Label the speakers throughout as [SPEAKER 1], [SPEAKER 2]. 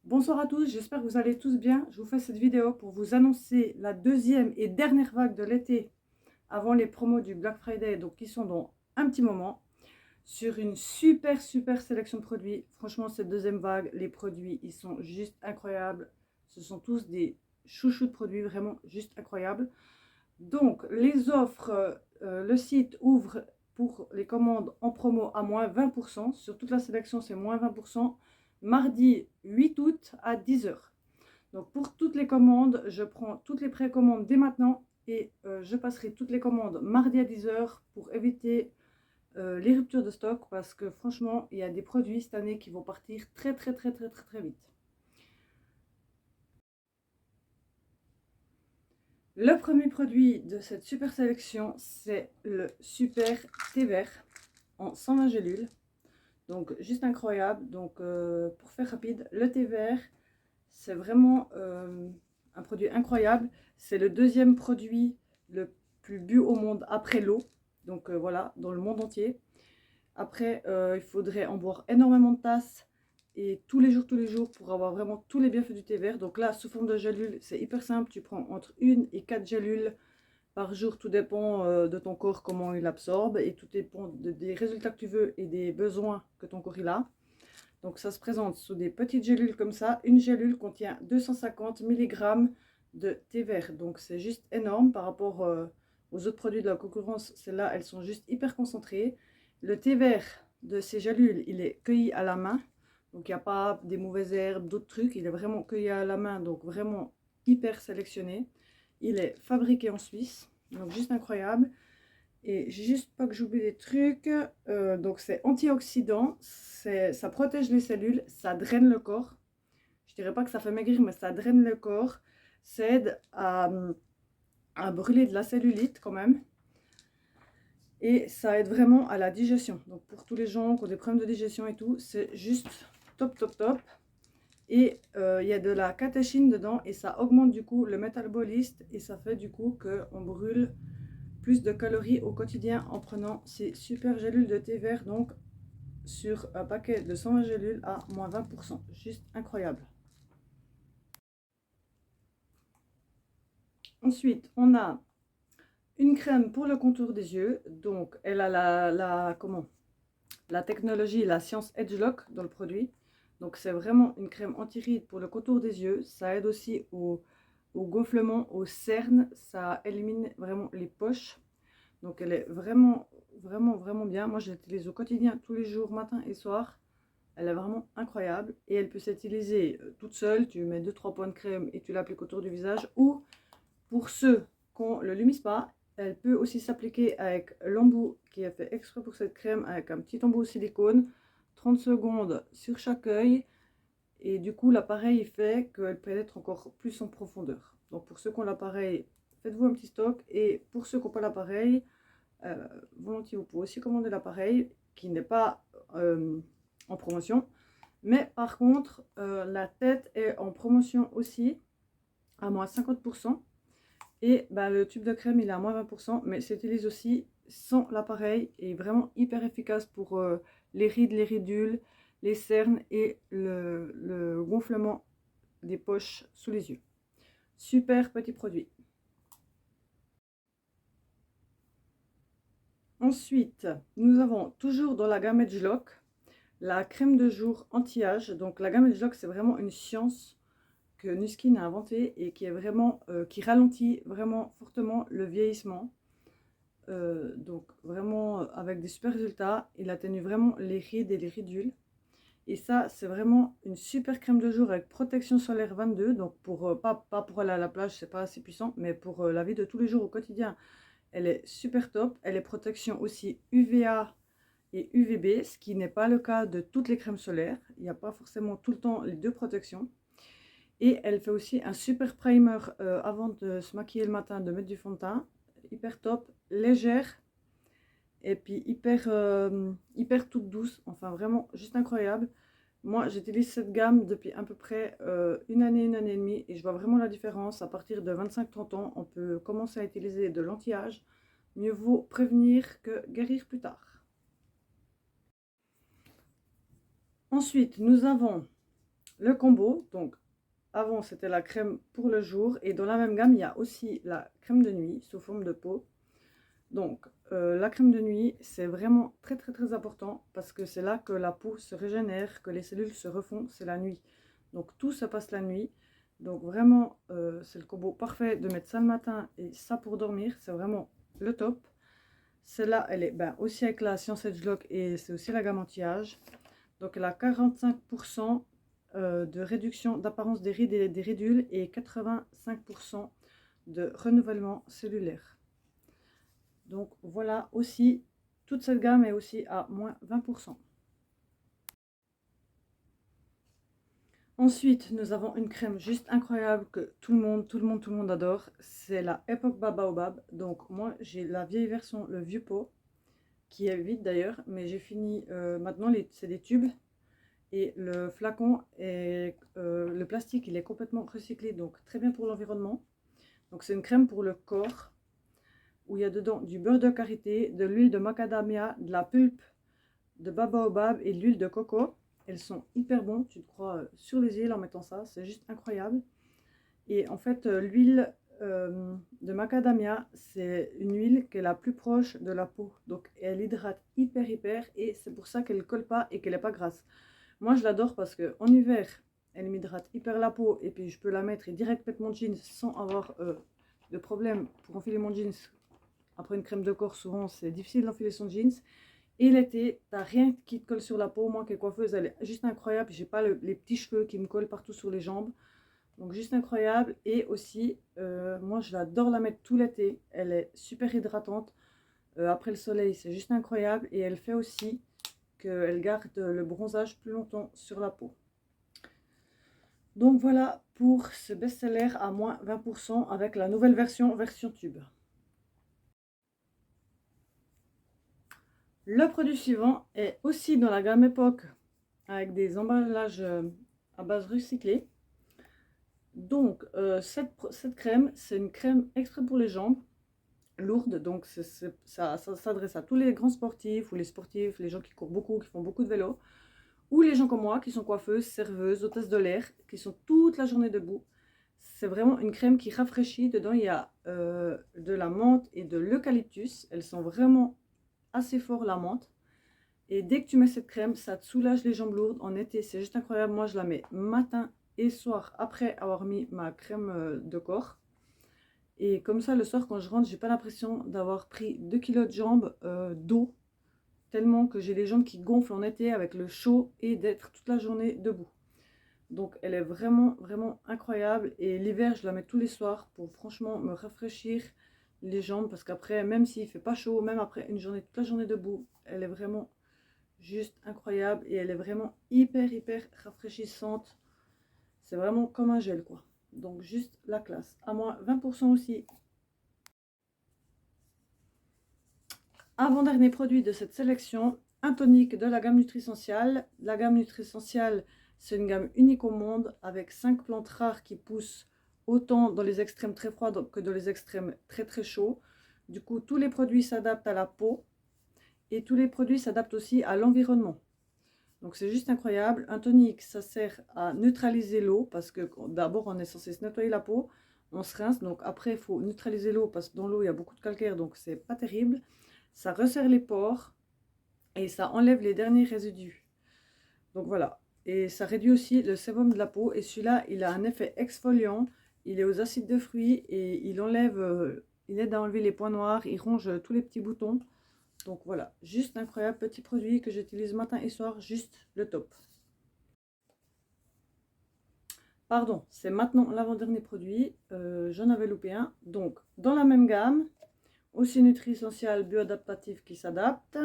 [SPEAKER 1] Bonsoir à tous, j'espère que vous allez tous bien. Je vous fais cette vidéo pour vous annoncer la deuxième et dernière vague de l'été avant les promos du Black Friday, donc qui sont dans un petit moment, sur une super sélection de produits. Franchement, cette deuxième vague, les produits, ils sont juste incroyables. Ce sont tous des chouchous de produits, vraiment juste incroyables. Donc, les offres, le site ouvre pour les commandes en promo à moins 20%. Sur toute la sélection, c'est moins 20%. Mardi 8 août à 10 h. Donc, pour toutes les commandes, je prends toutes les précommandes dès maintenant et je passerai toutes les commandes mardi à 10 h pour éviter les ruptures de stock parce que franchement, il y a des produits cette année qui vont partir très vite. Le premier produit de cette super sélection, c'est le super thé vert en 120 gélules. Donc juste incroyable. Donc pour faire rapide, le thé vert, c'est vraiment un produit incroyable. C'est le deuxième produit le plus bu au monde après l'eau. Donc voilà, dans le monde entier. Après, il faudrait en boire énormément de tasses et tous les jours pour avoir vraiment tous les bienfaits du thé vert. Donc là, sous forme de gélules, c'est hyper simple. Tu prends entre 1 et 4 gélules par jour. Tout dépend de ton corps, comment il absorbe et tout dépend des résultats que tu veux et des besoins que ton corps il a. Donc ça se présente sous des petites gélules comme ça. Une gélule contient 250 mg de thé vert. Donc c'est juste énorme par rapport aux autres produits de la concurrence. Celles-là, elles sont juste hyper concentrées. Le thé vert de ces gélules, il est cueilli à la main. Donc il n'y a pas des mauvaises herbes, d'autres trucs. Il est vraiment cueilli à la main, donc vraiment hyper sélectionné. Il est fabriqué en Suisse, donc juste incroyable. Et juste pas que j'oublie des trucs. Donc c'est antioxydant, ça protège les cellules, ça draine le corps. Je dirais pas que ça fait maigrir, mais ça draine le corps. Ça aide à brûler de la cellulite quand même. Et ça aide vraiment à la digestion. Donc pour tous les gens qui ont des problèmes de digestion et tout, c'est juste top. Et il y a de la catéchine dedans et ça augmente du coup le métabolisme et ça fait du coup qu'on brûle plus de calories au quotidien en prenant ces super gélules de thé vert, donc sur un paquet de 120 gélules à moins 20%. Juste incroyable. Ensuite, on a une crème pour le contour des yeux. Donc, elle a la technologie, la science Edgelock dans le produit. Donc, c'est vraiment une crème anti-rides pour le contour des yeux. Ça aide aussi au gonflement, aux cernes. Ça élimine vraiment les poches. Donc elle est vraiment bien. Moi je l'utilise au quotidien, tous les jours, matin et soir. Elle est vraiment incroyable. Et elle peut s'utiliser toute seule. Tu mets 2-3 points de crème et tu l'appliques autour du visage. Ou pour ceux qui ne le lumissent pas, elle peut aussi s'appliquer avec l'embout qui est fait exprès pour cette crème, avec un petit embout silicone. 30 secondes sur chaque œil. Et du coup l'appareil fait qu'elle pénètre encore plus en profondeur. Donc pour ceux qui ont l'appareil, faites-vous un petit stock. Et pour ceux qui n'ont pas l'appareil, volontiers, vous pouvez aussi commander l'appareil qui n'est pas en promotion. Mais par contre, la tête est en promotion aussi à moins 50%. Et bah, le tube de crème, il est à moins 20%, mais s'utilise aussi sans l'appareil et vraiment hyper efficace pour les rides, les ridules, les cernes et le gonflement des poches sous les yeux. Super petit produit. Ensuite, nous avons toujours dans la gamme Edgelock la crème de jour anti-âge. Donc la gamme Edgelock, c'est vraiment une science que Nu Skin a inventée et qui est vraiment qui ralentit vraiment fortement le vieillissement. Donc vraiment avec des super résultats. Il atténue vraiment les rides et les ridules. Et ça, c'est vraiment une super crème de jour avec protection solaire 22. Donc pour pas pour aller à la plage, c'est pas assez puissant, mais pour la vie de tous les jours au quotidien. Elle est super top. Elle est protection aussi UVA et UVB, ce qui n'est pas le cas de toutes les crèmes solaires. Il n'y a pas forcément tout le temps les deux protections. Et elle fait aussi un super primer avant de se maquiller le matin, de mettre du fond de teint. Hyper top, légère et puis hyper toute douce. Enfin vraiment juste incroyable. Moi, j'utilise cette gamme depuis à peu près une année et demie et je vois vraiment la différence. À partir de 25-30 ans, on peut commencer à utiliser de l'anti-âge. Mieux vaut prévenir que guérir plus tard. Ensuite, nous avons le combo. Donc avant c'était la crème pour le jour et dans la même gamme il y a aussi la crème de nuit sous forme de pot. Donc la crème de nuit c'est vraiment très important parce que c'est là que la peau se régénère, que les cellules se refont, c'est la nuit. Donc tout se passe la nuit. Donc vraiment c'est le combo parfait de mettre ça le matin et ça pour dormir, c'est vraiment le top. Celle-là elle est aussi avec la Science Edge Lock et c'est aussi la gamme anti-âge. Donc elle a 45% de réduction d'apparence des rides et des ridules et 85% de renouvellement cellulaire. Donc voilà aussi, toute cette gamme est aussi à moins 20%. Ensuite, nous avons une crème juste incroyable que tout le monde adore. C'est la Epoch Baobab. Donc moi, j'ai la vieille version, le vieux pot, qui est vide d'ailleurs, mais j'ai fini, maintenant c'est des tubes. Et le flacon est, le plastique, il est complètement recyclé, donc très bien pour l'environnement. Donc c'est une crème pour le corps, où il y a dedans du beurre de karité, de l'huile de macadamia, de la pulpe de baobab et de l'huile de coco. Elles sont hyper bonnes, tu te crois sur les îles en mettant ça, c'est juste incroyable. Et en fait, l'huile de macadamia, c'est une huile qui est la plus proche de la peau. Donc elle hydrate hyper, et c'est pour ça qu'elle ne colle pas et qu'elle n'est pas grasse. Moi, je l'adore parce qu'en hiver, elle m'hydrate hyper la peau et puis je peux la mettre et direct mettre mon jeans sans avoir de problème pour enfiler mon jeans. Après une crème de corps, souvent, c'est difficile d'enfiler son jeans. Et l'été, t'as rien qui te colle sur la peau. Moi, qui est coiffeuse, elle est juste incroyable. J'ai pas les petits cheveux qui me collent partout sur les jambes. Donc, juste incroyable. Et aussi, moi, je l'adore la mettre tout l'été. Elle est super hydratante. Après le soleil, c'est juste incroyable. Et elle fait aussi qu'elle garde le bronzage plus longtemps sur la peau. Donc voilà pour ce best-seller à moins 20% avec la nouvelle version tube. Le produit suivant est aussi dans la gamme Epoch avec des emballages à base recyclée. Donc cette crème, c'est une crème exprès pour les jambes, lourde. Donc ça s'adresse à tous les grands sportifs ou les sportifs, les gens qui courent beaucoup, qui font beaucoup de vélo. Ou les gens comme moi qui sont coiffeuses, serveuses, hôtesses de l'air, qui sont toute la journée debout. C'est vraiment une crème qui rafraîchit. Dedans, il y a de la menthe et de l'eucalyptus. Elles sont vraiment assez fort la menthe. Et dès que tu mets cette crème, ça te soulage les jambes lourdes. En été, c'est juste incroyable. Moi, je la mets matin et soir après avoir mis ma crème de corps. Et comme ça, le soir, quand je rentre, j'ai pas l'impression d'avoir pris 2 kilos de jambes d'eau. Tellement que j'ai les jambes qui gonflent en été avec le chaud et d'être toute la journée debout. Donc elle est vraiment incroyable. Et l'hiver, je la mets tous les soirs pour franchement me rafraîchir les jambes. Parce qu'après, même s'il fait pas chaud, même après une journée, toute la journée debout, elle est vraiment juste incroyable. Et elle est vraiment hyper rafraîchissante. C'est vraiment comme un gel quoi. Donc juste la classe. À moins 20% aussi. Avant-dernier produit de cette sélection, un tonique de la gamme Nutrisential. La gamme Nutrisential, c'est une gamme unique au monde avec 5 plantes rares qui poussent autant dans les extrêmes très froids que dans les extrêmes très chauds. Du coup, tous les produits s'adaptent à la peau et tous les produits s'adaptent aussi à l'environnement. Donc c'est juste incroyable. Un tonique, ça sert à neutraliser l'eau parce que d'abord on est censé se nettoyer la peau, on se rince, donc après il faut neutraliser l'eau parce que dans l'eau il y a beaucoup de calcaire, donc c'est pas terrible. Ça resserre les pores et ça enlève les derniers résidus. Donc voilà. Et ça réduit aussi le sébum de la peau. Et celui-là, il a un effet exfoliant. Il est aux acides de fruits et il enlève, il aide à enlever les points noirs. Il ronge tous les petits boutons. Donc voilà, juste incroyable petit produit que j'utilise matin et soir, juste le top. Pardon, c'est maintenant l'avant-dernier produit. J'en avais loupé un. Donc dans la même gamme, aussi Nutri-Essentiel bioadaptatif qui s'adapte.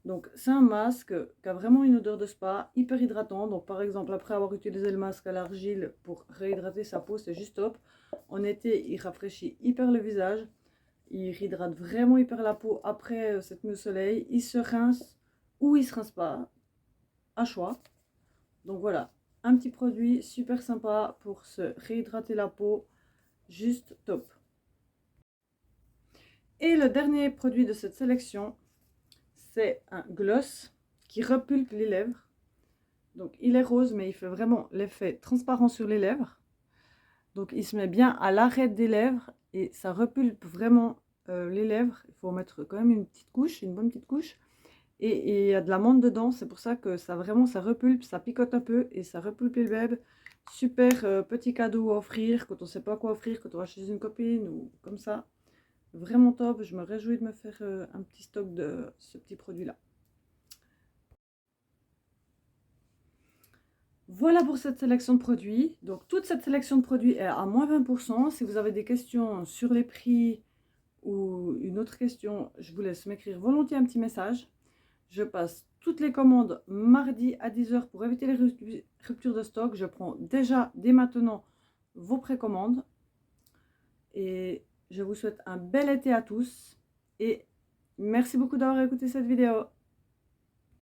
[SPEAKER 1] Donc c'est un masque qui a vraiment une odeur de spa, hyper hydratant. Donc par exemple, après avoir utilisé le masque à l'argile pour réhydrater sa peau, c'est juste top. En été, il rafraîchit hyper le visage. Il hydrate vraiment hyper la peau après cette nuit au soleil. Il se rince ou il se rince pas, à choix. Donc voilà, un petit produit super sympa pour se réhydrater la peau, juste top. Et le dernier produit de cette sélection, c'est un gloss qui repulpe les lèvres. Donc il est rose, mais il fait vraiment l'effet transparent sur les lèvres. Donc il se met bien à l'arête des lèvres et ça repulpe vraiment les lèvres. Il faut mettre quand même une petite couche, une bonne petite couche. Et il y a de la menthe dedans, c'est pour ça que ça vraiment ça repulpe, ça picote un peu et ça repulpe les lèvres. Super petit cadeau à offrir quand on ne sait pas quoi offrir, quand on va chez une copine ou comme ça. Vraiment top, je me réjouis de me faire un petit stock de ce petit produit-là. Voilà pour cette sélection de produits. Donc toute cette sélection de produits est à moins 20%. Si vous avez des questions sur les prix ou une autre question, je vous laisse m'écrire volontiers un petit message. Je passe toutes les commandes mardi à 10 h pour éviter les ruptures de stock. Je prends déjà dès maintenant vos précommandes. Et je vous souhaite un bel été à tous. Et merci beaucoup d'avoir écouté cette vidéo.